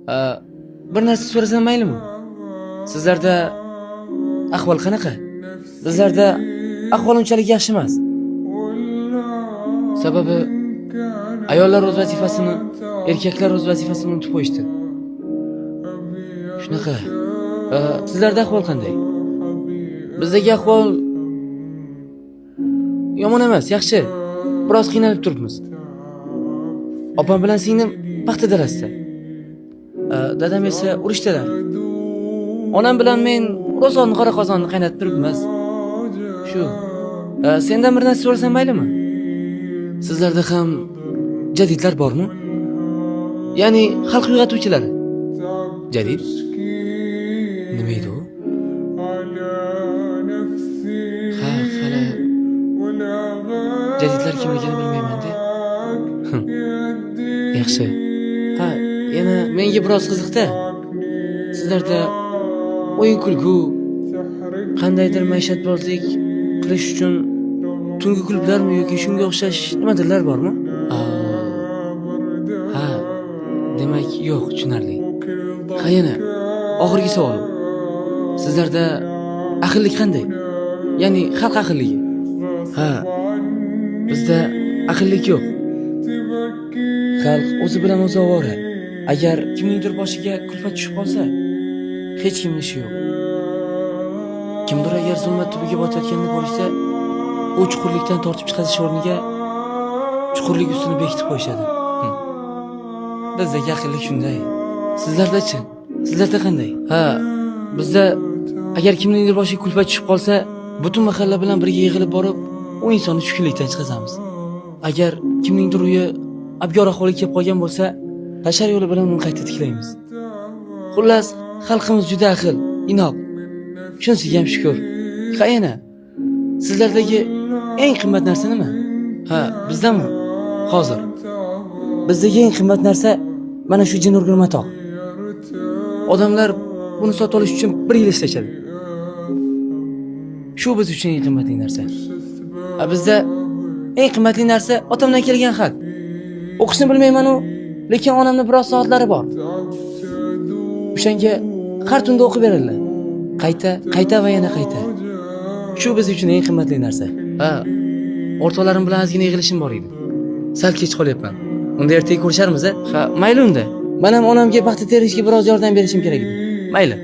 Bir narsa so'rasam maylimi? Sizlarda ahvol qanaqa? Bizlarda ahvol unchalik yaxshi emas. Sababi ayollar o'z vazifasini, erkaklar o'z vazifasini unutib qo'yishdi. Shunaqa. Sizlarda ahvol qanday? Bizdagi ahvol yomon emas, yaxshi. Biroz qiynalib turibmiz. Opam bilan singlim paxta dalasida. Dadam esa urishdilar. Onam bilan men ro'zg'orni qora qozonni qaynatib turibmiz. Shu. Sendan bir narsa so'rasam maylimi? Sizlarda ham jadidlar bormi? Ya'ni xalq uyg'otuvchilari. Jadid? Nima edi u? Ha, hali jadidlar kimligini bilmayman-da. Yaxshi. Ha, yana menga biroz qiziqda. Sizlarda o'yin kulgu, qandaydir maishatbozlik qilish uchun tungi klublarmi yoki shunga o'xshash nimadirlar bormi? Ha, demak yo'q, tushunarli. Ha, yana oxirgi savolim. Sizlarda ahillik qanday? Ya'ni xalq ahilligi. Ha, bizda ahillik yo'q. Xalq o'zi bilan o'zi ovora. Agar kimningdir boshiga kulfat tushib qolsa, hech kimning ishi yo'q. Kimdir agar zulmat tubiga botayotganini ko'rsa, u chuqurlikdan tortib chiqarish o'rniga chuqurlik ustini bekitib qo'yishadi. Bizdagi ahillik shunday. Sizlarda-chi? Sizlarda qanday? Ha, bizda agar kimningdir boshiga kulfat tushib qolsa, butun mahalla bilan birga yig'ilib borib, u insonni tushkunlikdan chiqazamiz. Agar kimningdir uyi abgor ahvolga kelib qolgan bo'lsa, hashar yo'li bilan uni qayta tiklaymiz. Xullas, xalqimiz juda ahil, inoq. Shunisiga ham shukr. Qayana? Sizlardagi eng qimmat narsa nima? Ha, bizdami? Hozir. Bizdagi eng qimmat narsa mana shu jin urgan matoq. Odamlar buni sotib olish uchun 1 yil ishlashadi. Shu biz uchun eng qimmatli narsa. Bizda eng qimmatli narsa otamdan kelgan xat. O'qishni bilmayman-u, lekin onamning biroz soatlari bor. O'shanga har tunda o'qib beradilar. Qayta va yana qayta. Shu biz uchun eng qimmatli narsa. Ha, o'rtoqlarim bilan ozgina yig'ilishim bor edi. Sal kech qolyapman. Unda ertaga ko'risharmiz-a? Ha, mayli unda. Men ham onamga paxta terishga biroz yordam berishim kerak edi. Mayli.